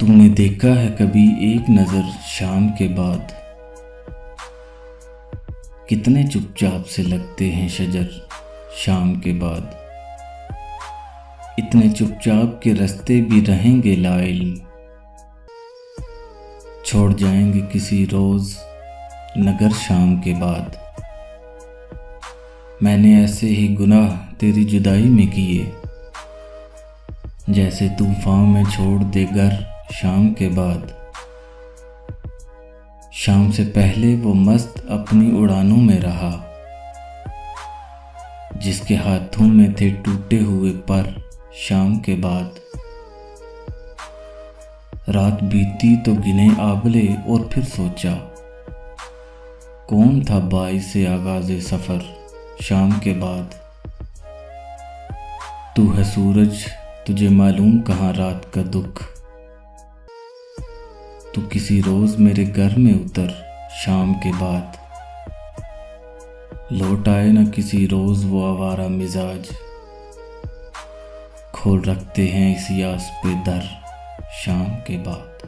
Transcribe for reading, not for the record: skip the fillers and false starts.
तूने देखा है कभी एक नज़र शाम के बाद, कितने चुपचाप से लगते हैं शजर शाम के बाद। इतने चुपचाप के रास्ते भी रहेंगे लाइल्म, छोड़ जाएंगे किसी रोज़ नगर शाम के बाद। मैंने ऐसे ही गुनाह तेरी जुदाई में किए, जैसे तूफान में छोड़ दे घर शाम के बाद। शाम से पहले वो मस्त अपनी उड़ानों में रहा, जिसके हाथों में थे टूटे हुए पर शाम के बाद। रात बीती तो गिने आबले और फिर सोचा, कौन था बाइसे आगाज़े सफ़र शाम के बाद। तू है सूरज, तुझे मालूम कहाँ रात का दुख, तू किसी रोज़ मेरे घर में उतर शाम के बाद। लौट आए न किसी रोज़ वो आवारा मिजाज, खोल रखते हैं इसी आस पे दर शाम के बाद।